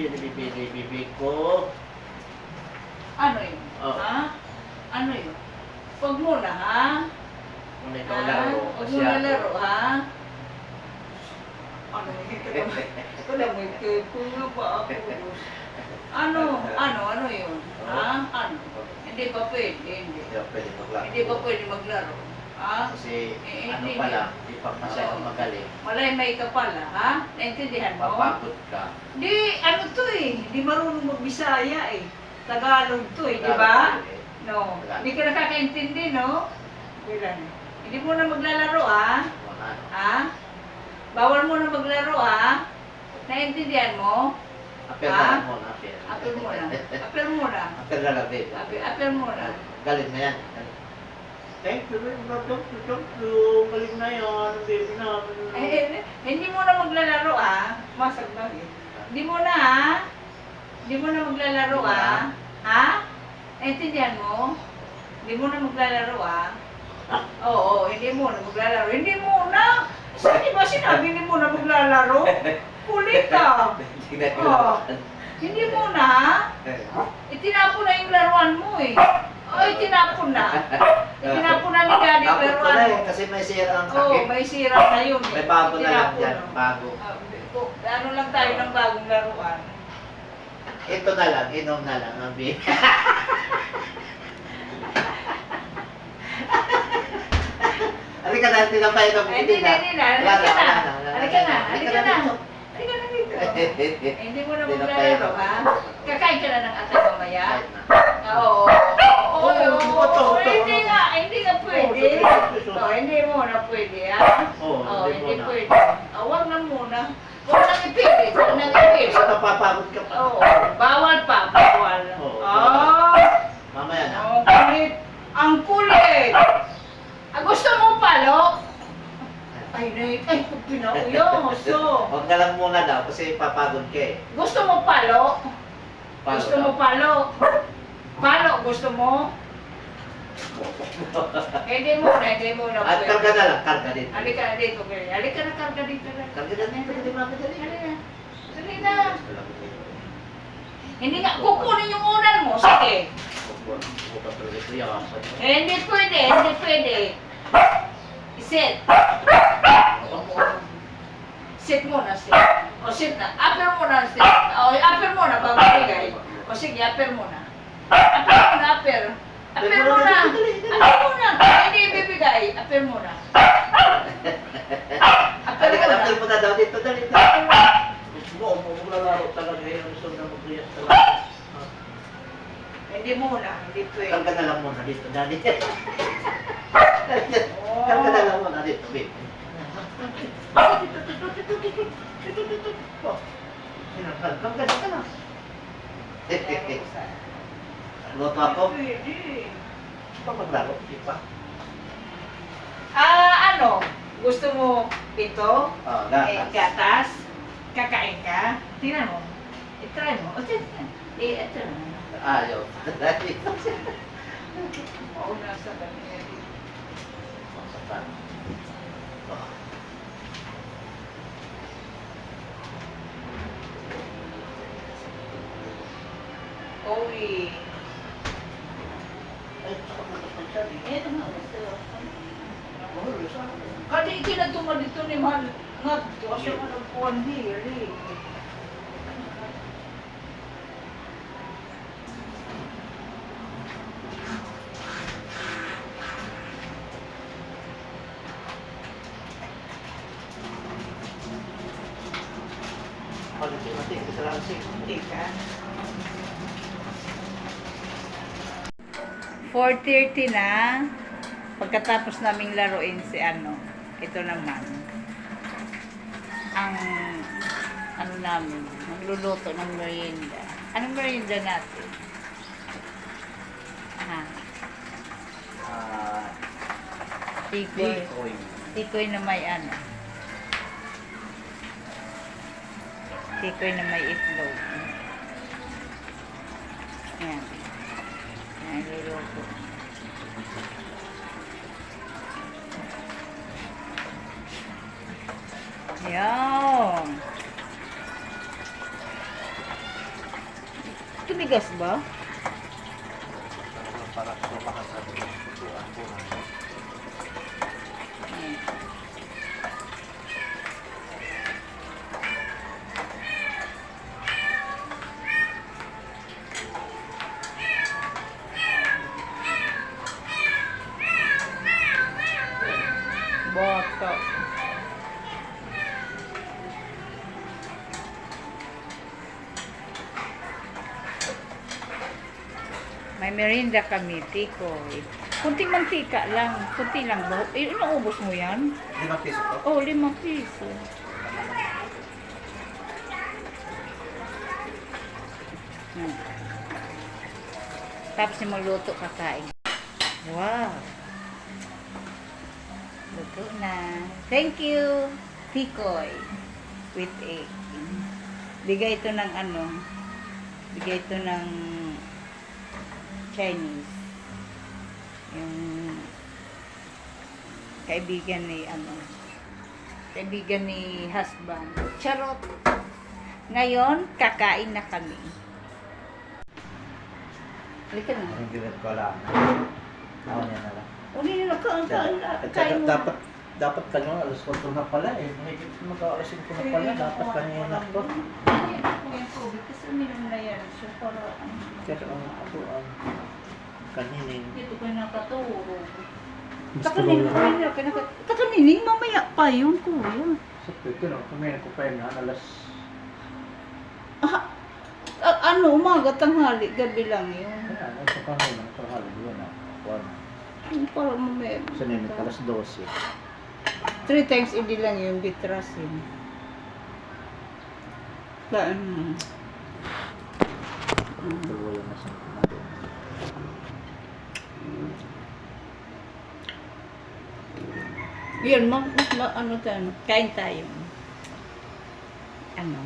bibig ko. Ano yun? Oh. Ha? Ano yun? Huwag mo na, ha? Kung ikaw laro, Huwag kasi mo na ako. laro, ha? Ano yun? Ito lang mo ito. Puno pa ako. Ano yun? Ha? Ano? Hindi pa pwede, hindi. Hindi ako pwede maglaro. Hindi pa pwede maglaro. Ha? Kasi ano hindi. pala, di pa masyadong Oo. magaling. Malay ka pala, ha? Naintindihan mo? Papagod ka. Di, ano to eh. Di marunong magbisaya eh. Tagalog to eh, di ba? Tagalog, eh. No. Tagalog. Hindi ka nakakaintindi, no? Bilang. Hindi mo na maglalaro, ha? Wala. Ha? Bawal mo na maglaro, ha? Naintindihan mo? Apel Ha? na lang muna, apel. Apel mo na. Apel mo na. Apel na lang, babe. Apel mo na. Galing na yan. Thank you, babe. Thank you. Galing na yan, baby namin. Hindi mo na maglalaro, ha? Masag na eh. Hindi mo na, ha? Hindi mo na maglalaro, Hindi mo ha? na. Ha? Naintindihan mo? Hindi mo na maglalaro, ha? Oo, hindi mo na maglalaro. Hindi mo na! Di ba sinabi hindi mo na maglalaro? Kulit ka! Tingnan ko Oo. lang. Hindi mo na, ha? Itinapon na yung laruan mo, eh. Oh, itinapon na. Itinapon na ni Daddy yung Tapos ko laruan na mo. eh, kasi may sira ang Oo, sakit. may sira na yun. eh. May bago na lang Itinapon dyan. na. Bago. Ano lang tayo ng bagong laruan. Ito na lang, inom na lang ang beer. Halika na, tinapay na. Ay, hindi na. Halika na. Halika na. Halika na. dito. Halika na dito. Eh, hindi mo na Tinapay maglalaro, na. ha? Kakain ka na ng atay mamaya? Kahit na. Oo. Hindi nga. Hindi nga pwede. Oh, hindi mo na pwede, ha? Oo, Oh, hindi hindi muna. pwede. Huwag na muna. Huwag nang ipilit. Huwag nang ipilit. Basta napapagod ka pa. Oo. Bawal pa. Bawal. Oo. Oh. Mamaya na. Ang kulit. Ang kulit. Gusto mo palo? Ay, pag pinauyo. So, Huwag na lang muna daw kasi papagod ka eh. gusto mo palo? Palo Gusto mo daw. palo? Palo, gusto mo? Hindi mo na. At pwede. karga na lang, karga dito. Halika na dito, kaya. Halika na, karga dito. Karga na dito, hindi mamadali. Halika. Dali na. Hindi nga, kukunin yung unan mo. Sige. Hindi pwede, hindi pwede. Sit. Sit muna, sit. O, sit na. Upper muna, sit. O, upper muna, bago bigay. O, sige, upper muna. Upper muna, upper. Upper muna. Upper muna. Hindi ibibigay. Upper muna. Upper Halika na, muna. upper muna daw dito, dali. Gusto mo, maglalaro talaga yun. Gusto na mag-react talaga. Hindi muna, hindi pwede. Karga na lang muna dito, dali. Karga na lang muna dito, babe. Karga ka na. Luto ako? Pwede. Pa maglaro, di pa? Ano? Gusto mo ito? Oh, gatas. Gatas? Kakain ka? Tingnan mo. I-try mo. O, tingnan. Ito na. Ayaw. Mauna sa kanya. Masakan. Oh. Oy. Ay, saka mo ito siya. Ito na. Kadi ikinatuma dito ni Mahal. Nga, kasi nga nagpuan diri. Mati, kasalanan siya. Tika. 4:30 na. Pagkatapos naming laruin si ito naman. Ang namin, nagluluto ng merienda. Anong merienda natin? Tikoy. Tikoy. Tikoy na may Tikoy na may itlog. Yan. Yan, luluto. Yan. bigas ba? Para mapakasabi ko. Tutuan ko. Bata. May merinda kami, tikoy. Kunting mantika lang. Kunti lang ba? Eh, naubos mo yan? 5 piso to? Oh, 5 piso. Hmm. Tapos yung magluto kakain. Wow. Luto na. Thank you, tikoy. With egg. Bigay ito ng ano. Bigay ito ng Chinese. Yung kaibigan ni kaibigan ni husband. Charot. Ngayon, kakain na kami. Halika na. Ang ginit ko lang. Ako niya na lang. Uli na kain mo. Dapat kanina, alas 4 na pala eh. Mahigit mag-alas 5 na pala. Dapat kanina to. Kasi uminom na yan. So, para Pero ako ang kaninin. dito ko nakaturo. Mas Kakanining, mamaya pa yun, kuya. Sa pwede lang, kumain ko pa yun alas. Ano, umaga, tanghali, gabi lang yun. Kaya, sa kanina, sa halin yun na. Para mamaya. Sa nini, alas 12. 3 times hindi lang yung bitrasin. Daan. Tuloy na sa Yun, ano tayo, kain tayo. Ano?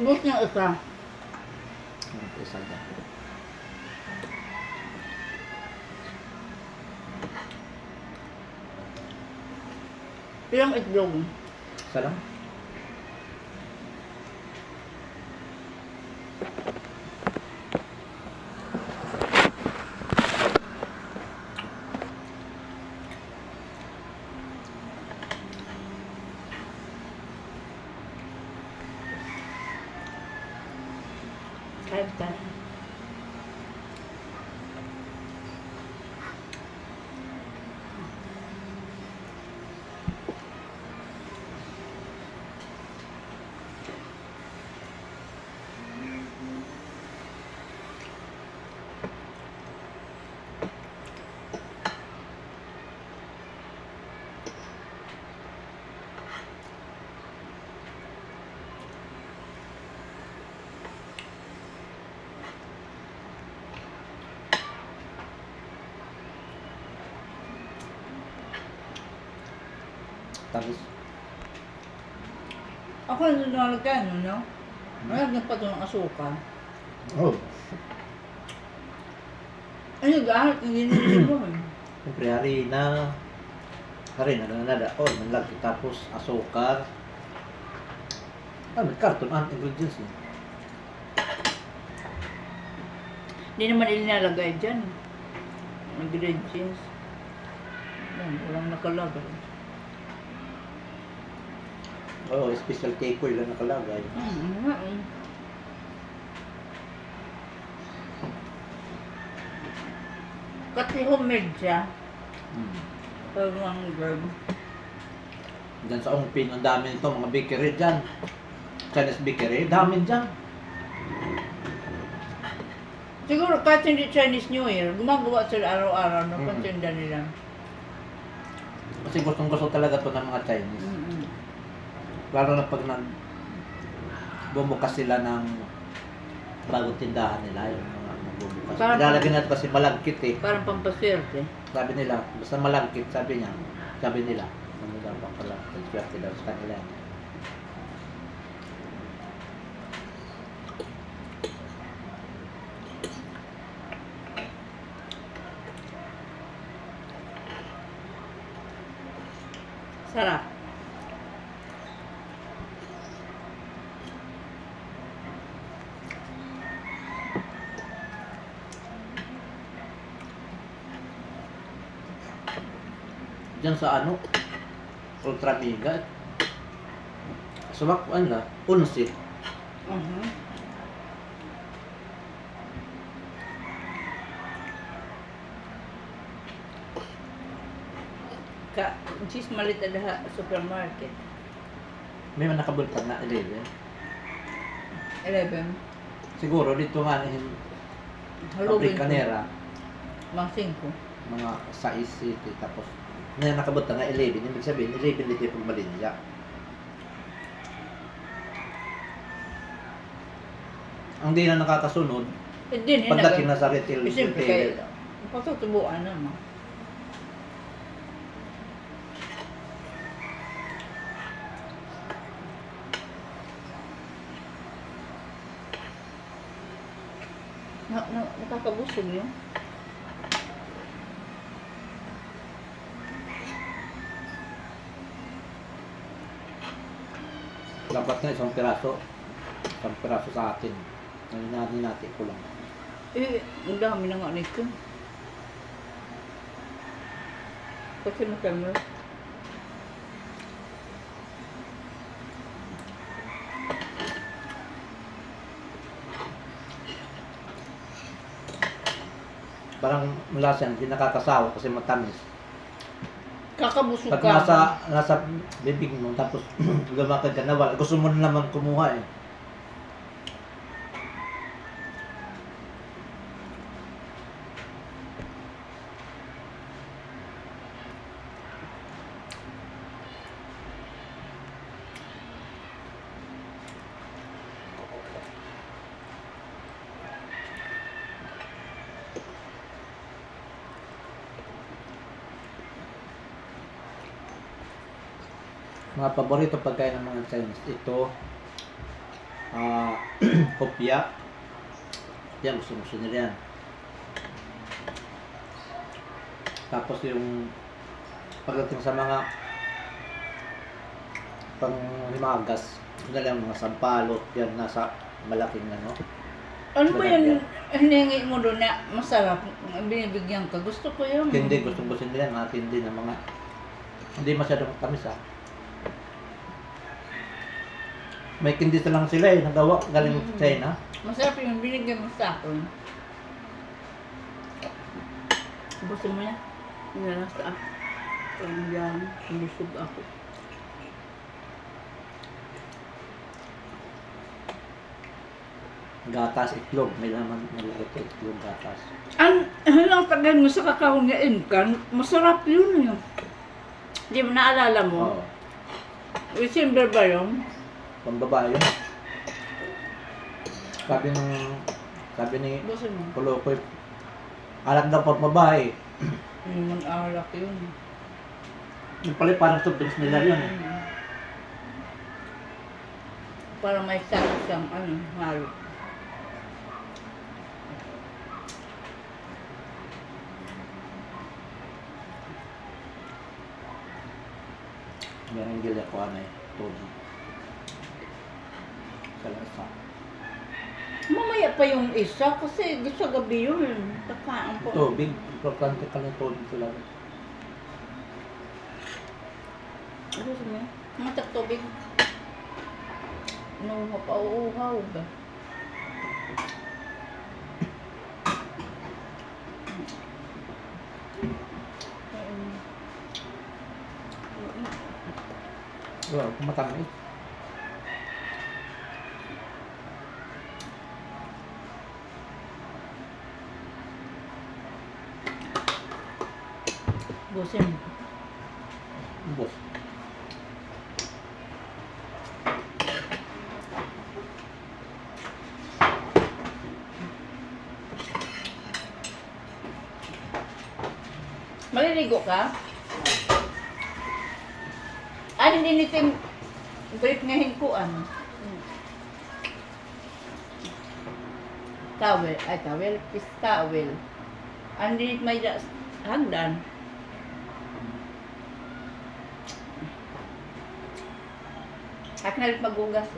Gusto niya isa. isa dyan. Ilang itlog? Isa lang? Kain tayo. Tapos, Ako nalagyan, no? Nalagyan pa ito ng asukal. oh, Ano, gahit, hindi mo eh. siyempre harina na nadaon, nalagay tapos asukar. May karton ang ingredients eh. Hindi naman ilinalagay dyan. Ingredients. Yan, walang nakalagay. Oo, special cake ko lang nakalagay. Kasi homemade siya. Pero ang girl. Diyan sa Ongping, ang dami nito, mga bakery dyan. Chinese bakery, dami dyan. Siguro kahit hindi Chinese New Year, gumagawa sila araw-araw ng patinda nila. Kasi gustong-gusto talaga to ng mga Chinese. Lalo na pag bumukas sila ng bagong tindahan nila, yung mga bumukas. Parang- Nilalagyan natin kasi malagkit eh. Parang pampaswerte. Sabi nila, basta malagkit, sabi nila. Ano daw pa pala? Swerte daw sa kanila. Sarap. Diyan sa ano? Ultra Mega. Sumakwan na. Unsit. Mhm. Ka, cheese malit ada supermarket. May man nakabultang na 11. 11. Siguro dito nga yung Halloween. Africanera. Mga 5. Mga 6 city. Tapos na nakabultang na 11. Ibig sabihin 11 dito yung Malinya. Ang di na nakakasunod, Hindi, pagdating na sa retail siyempre retailer. kayo. Patutubuan naman. Nakakabusog yun. Dapat na isang piraso. Isang piraso sa atin. Ngayon natin ko lang. Eh, ang dami na nga nito. Kasi matamla. Parang mula siya, hindi nakakasawa kasi matamis. Kakabusog Pag ka. nasa bibig mo, tapos lumakad ka na, gusto mo na naman kumuha eh. Mga paborito pagkain ng mga Chinese, ito, hopya. Yan, gusto nila yan. Tapos yung pagdating sa mga panghimagas, gusto nila yung mga sampalot, yan nasa malaking ano. Ano ba yan? Hinihingi mo doon na masarap. Binibigyan ka. Gusto ko yun. Hindi, gusto nila yung hindi na mga, hindi masyadong tamis May kindi lang sila nagawa galing sa China. Masarap yung binigyan mo sa akin. Gusto mo yan? Yan nasa ako. Yan, busog ako. Gatas, itlog. May laman nalagay itlog, gatas. Ang tagay mo sa kakao niya inkan, masarap yun yun. Hindi mo naalala mo? Oo. December ba yun? Pambabae yun. Sabi ni Gusto mo? Kulokoy, alam daw pag babae. Yung alak yun. Yung pala parang subdings nila yun. Para may sarap siyang halo. Meron gila ko tubig. Sa lasa. Mamaya pa yung isa kasi sa gabi yun. Takaan po. Tubig, importante ka ng tubig talaga. Gusto mo? Matak tubig. No, mapauuhaw ba? Wow, kumatamis. Busin. Ubos. Maliligo ka? Ano din ito yung brief nga hinkuan? Towel, ay towel, is towel. Ano din ito may hagdan? At nalit magugas.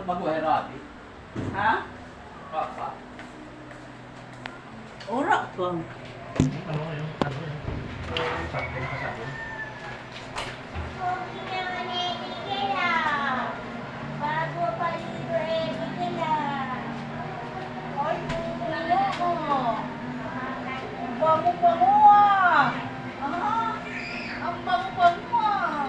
Bago ay rabi. Ha? Papa. Ora ko. Ano yung sakto na kasabon? Bango-bango ah! Ah, ang bango-bango ah!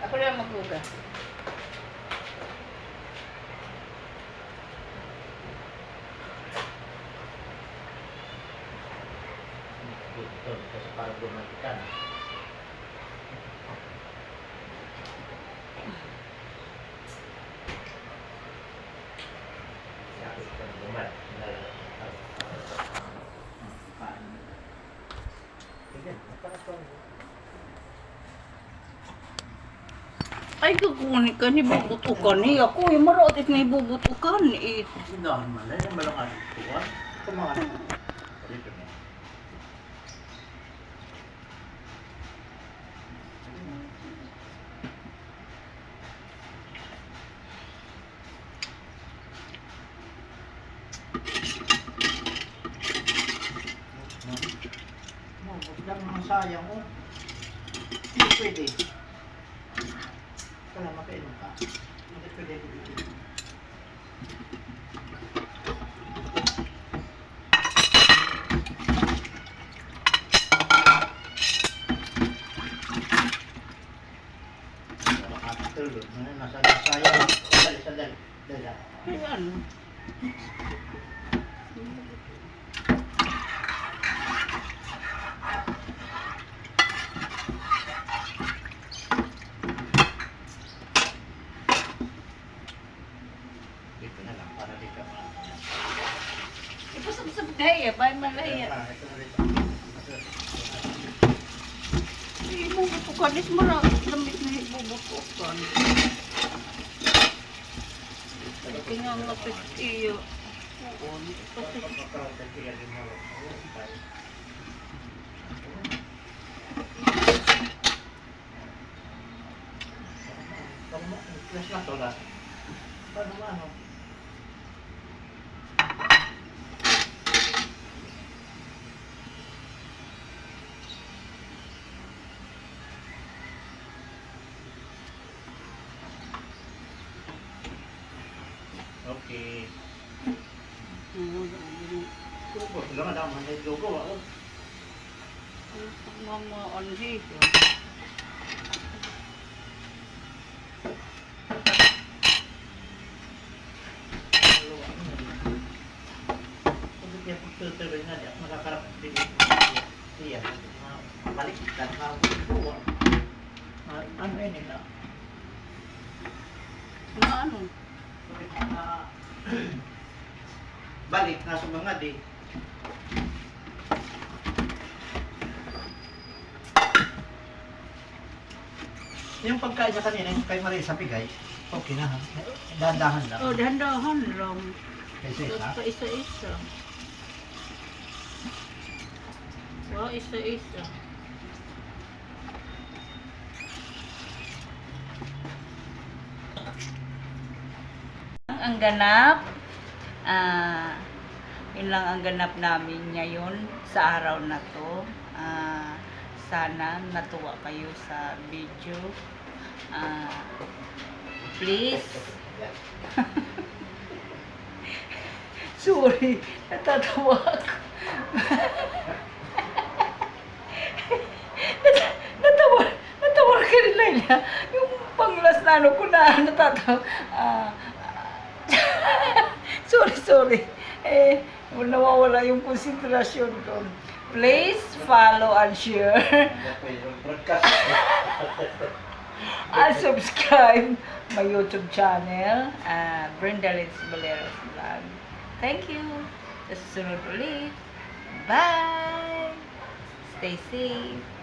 Ako lang maghugas. Ito, kasi parang bumalikan. Sabi ko na bumalik. Ay, kukunin ka ni bubutukan ni ako. Yung marotit na ibubutukan eh. Sindahan man lang, yung malang ano. Tuwan. Kumakas. Dito na. Huwag lang mga sayang ko. Hindi pwede. Wala makainom ka. Hindi pwede. Tulog. Nasa sayang. Dali. Ay, ano? Dito na lang para di ka Ipasabsab tayo, bahay malaya. Ito na rin. Ibubutukan, is marami damit na ibubutukan. Ito nga ang lapit iyo. Oo, kasi Flash lang to lang. Paano ba ano? Okay. Logo, sila nga daman may logo ako. mga anhi. Kaya pagtutuloy na diyan, makakarap din siya. Baliktad na buwa. Ano yun nila? Ano? Balik na sa mga di. Yung pagkain niya kanina, yung kay Marisa Pigay, okay na ha. Dahan-dahan lang. Oh, dahan-dahan lang. Isa-isa. Isa-isa. Wow, isa-isa. Ang ganap, yun lang ang ganap namin ngayon sa araw na to. Sana natuwa kayo sa video. Please. Sorry, natatawa ako. ano ko na, natatawa. Sorry. Nawawala yung konsentrasyon ko. Please follow and share. Broadcast. And subscribe my YouTube channel, Brenda Litz Valeros Vlog. Thank you. Sa susunod ulit. Bye! Stay safe.